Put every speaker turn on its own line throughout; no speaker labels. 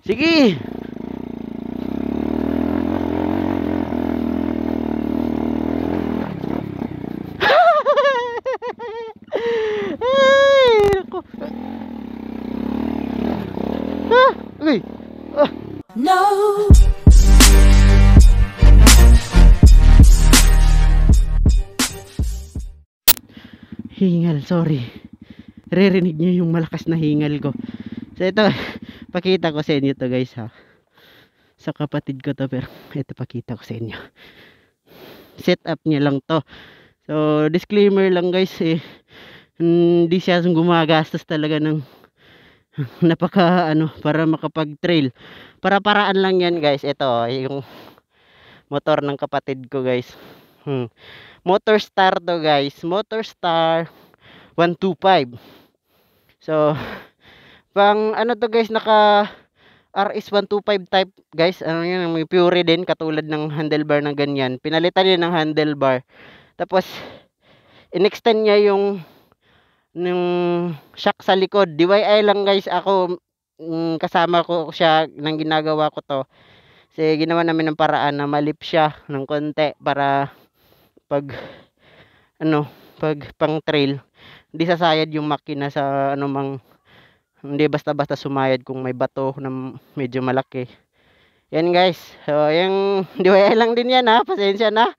Sige. Ay, naku. Uy. Ah.
No.
Hingal, sorry. Ririnig niyo yung malakas na hingal ko. So ito, pakita ko sa inyo to guys ha. Sa kapatid ko to, pero ito pakita ko sa inyo. Set up niya lang to. So disclaimer lang guys, hindi siya gumagastos talaga ng napaka ano para makapag trail. Para-paraan lang yan guys. Ito yung motor ng kapatid ko guys. Motor Star to guys. Motor Star 125. So pang ano to guys, naka RS 125 type guys. Ano yun, may Fury din katulad ng handlebar na ganyan. Pinalitan niya ng handlebar. Tapos inextend niya yung shock sa likod. DIY lang guys ako. Kasama ko siya nang ginagawa ko to. Kasi ginawa namin ng paraan na malip siya ng konti para pag ano, pag pang trail hindi sasayad yung makina sa anumang, hindi basta-basta sumayad kung may bato na medyo malaki. Yan guys. So yung DIY lang din yan ha. Pasensya na.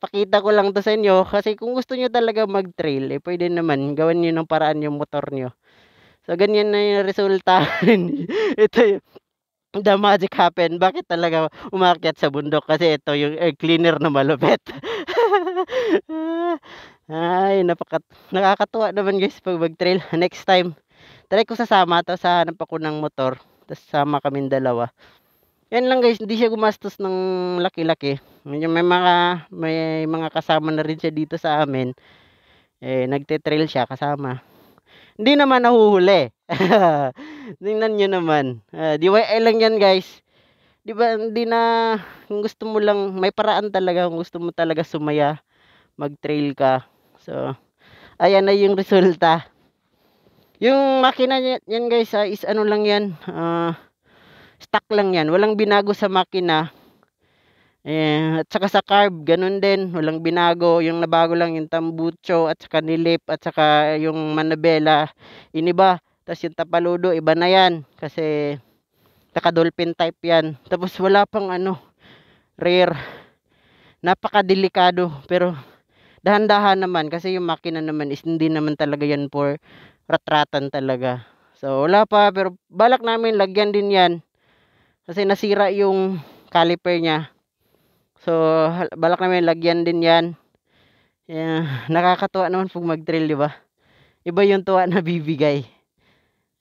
Pakita ko lang to sa inyo kasi kung gusto niyo talaga mag-trail, pwede naman gawan niyo ng paraan yung motor niyo. So ganyan na yung resulta. Ito yung the magic happen. Bakit talaga umakyat sa bundok? Kasi ito yung air cleaner na malupit. Ay, nakakatuwa naman guys pag mag-trail. Next time, try ko sasama to sa hanap ako ng motor. Tapos sama kaming dalawa. Yan lang guys, hindi siya gumastos ng laki-laki. Medyo may mga kasama na rin siya dito sa amin. Nagte-trail siya kasama. Hindi naman nahuhuli. Tingnan nyo naman. DIY lang yan guys. Di ba, hindi na, kung gusto mo lang, may paraan talaga kung gusto mo talaga sumaya, mag-trail ka. So, ayan na yung resulta. Yung makina yan guys, is ano lang yan, stock lang yan. Walang binago sa makina. At saka sa carb, ganun din. Walang binago. Yung nabago lang yung tambucho at saka nilip at saka yung manabela. Iniba. Tapos yung tapaludo, iba na yan. Kasi naka-dolphin type yan. Tapos wala pang ano, rare. Napakadelikado. Pero dahan-dahan naman. Kasi yung makina naman is hindi naman talaga yan for ratratan talaga. So wala pa. Pero balak namin lagyan din yan. Kasi nasira yung caliper niya. So balak namin lagyan din yan. Nakakatuwa naman pag mag-trail, di ba? Iba yung tuwa na bibigay.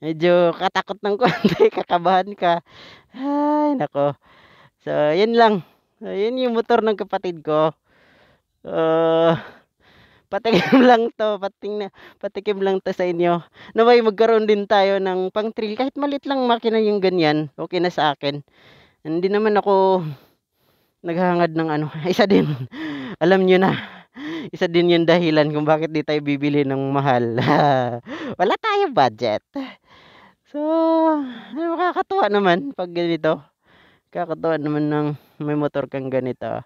Medyo katakot ng konti, kakabahan ka. Ay, nako. So, yan lang. So, yun yung motor ng kapatid ko. Patikim lang to, patikim lang to sa inyo. Naway magkaroon din tayo ng pang trail. Kahit malit lang makina yung ganyan, okay na sa akin. Hindi naman ako naghahangad ng ano. Isa din, alam nyo na. Isa din yung dahilan kung bakit di tayo bibili ng mahal. Wala tayong budget. So, nakakatuwa naman pag ganito. Kakatuwa naman ng may motor kang ganito.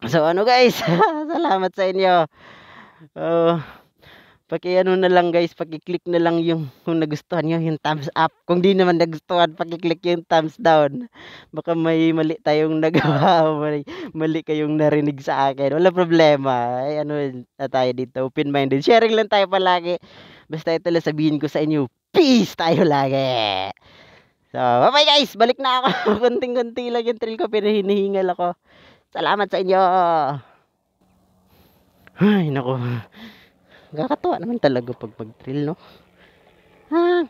So ano guys, salamat sa inyo. Paki-ano na lang guys, paki-click na lang yung kung nagustuhan nyo yung thumbs up. Kung di naman nagustuhan, paki-click yung thumbs down. Baka may mali tayong nagawa, mali kayong narinig sa akin. Wala problema. Ay, ano na tayo dito, open-minded. Sharing lang tayo palagi. Basta ito lang sabihin ko sa inyo, peace tayo lagi. So, bye-bye guys. Balik na ako. Kunting-kunti lang yung trail ko, pero hinihingal ako. Salamat sa inyo. Ay, nako. Nakakatuwa naman talaga pag mag-trail, no? Ha?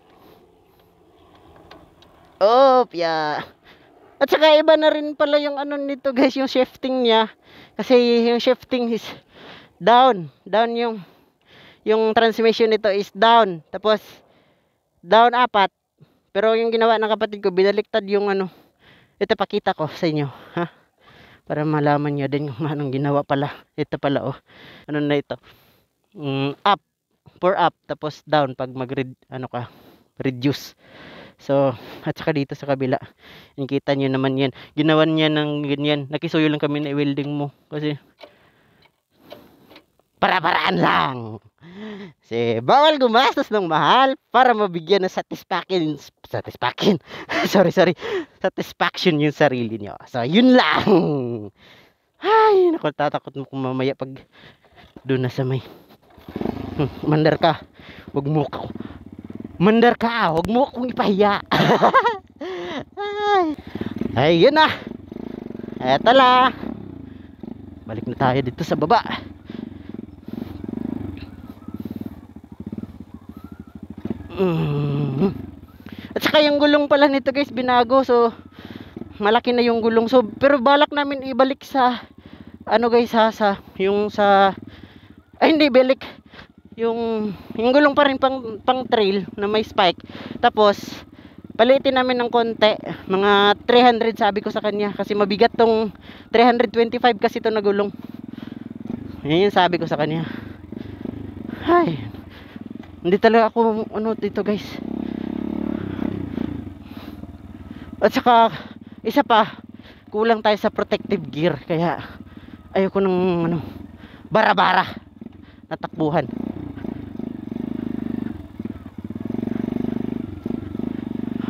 Yeah. At saka iba na rin pala yung ano nito guys, yung shifting niya. Kasi yung shifting is down. Down yung transmission nito is down. Tapos, down apat. Pero yung ginawa ng kapatid ko, binaliktad yung ano. Ito pakita ko sa inyo. Ha? Para malaman nyo din kung anong ginawa pala. Ito pala oh. Ano na ito? Up. For up. Tapos down pag ano ka. Reduce. So, at saka dito sa kabila, nakita nyo naman yan. Ginawan niya ng ganyan. Nakisuyo lang kami na i-welding mo. Kasi, para-paraan lang. Kasi, bawal gumastos ng mahal para mabigyan ng satisfaction. sorry. Satisfaction yung sarili nyo. So, yun lang. Ay, naku, tatakot mo kung mamaya pag doon na sa may mandar ka. Huwag mo ako. Mandar ka, huwag mo akong ipahiya. Ay, yun na. Eto la. Balik na tayo dito sa baba. At saka yung gulong pala nito guys, binago. So, malaki na yung gulong. So, pero balak namin ibalik sa, ano guys ha, yung sa, ay hindi, balik. Yung gulong pa rin pang trail na may spike. Tapos palitin namin ng konti, mga 300 sabi ko sa kanya kasi mabigat tong 325 kasi ito na gulong. Yun yung sabi ko sa kanya. Ay, hindi talaga ako ano dito guys. At saka isa pa, kulang tayo sa protective gear kaya ayoko ng ano, bara-bara na takbuhan.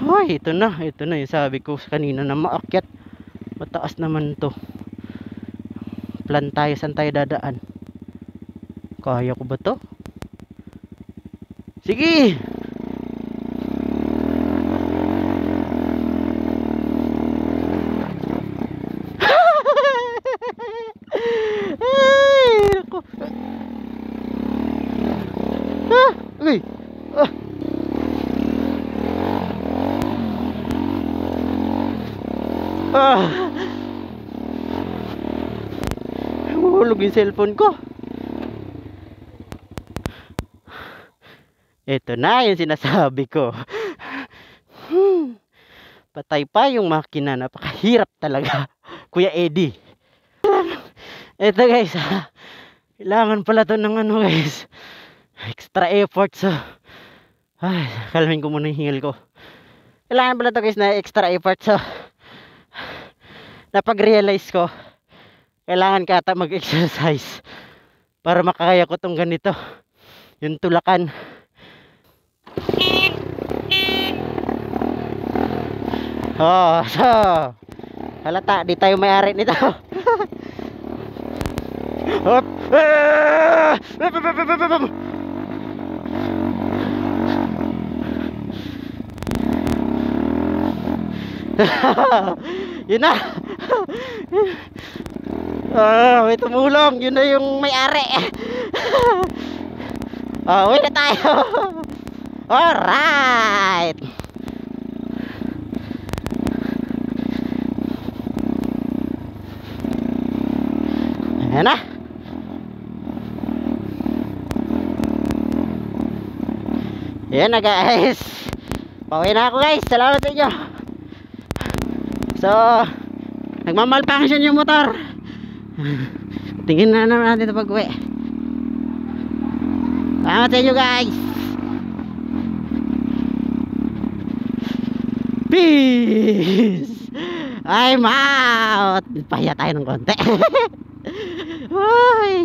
Hoy, ito na yung sabi ko kanina na maakyat. Mataas naman to. Plan tayo, saan tayo dadaan? Kaya ko ba to? Sige! Ay, naku. Uy! Mahulog yung cellphone ko. Ito na yung sinasabi ko. Patay pa yung makina. Napakahirap talaga. Kuya Eddie. Ito guys. Kailangan pala to ng ano guys. Extra effort. So, ay, kalmin ko muna yung hingal ko. Kailangan pala to guys na extra effort. So, napag-realize ko kailangan ka ata mag-exercise para makakaya ko tong ganito, yung tulakan. So halata di tayo may-ari nito. Hop. Yun na. May tumulong. Yun na yung may-ari. Uwi na tayo. Alright. Ayan na. Ayan na guys. Pauwi na ako guys. Salamat sa inyo. So, nagmamalfunction yung motor. Tingin na naman natin ito pag-uwi. Salamat sa inyo guys. Peace. I'm out. Pahiya tayo ng konti. Ay.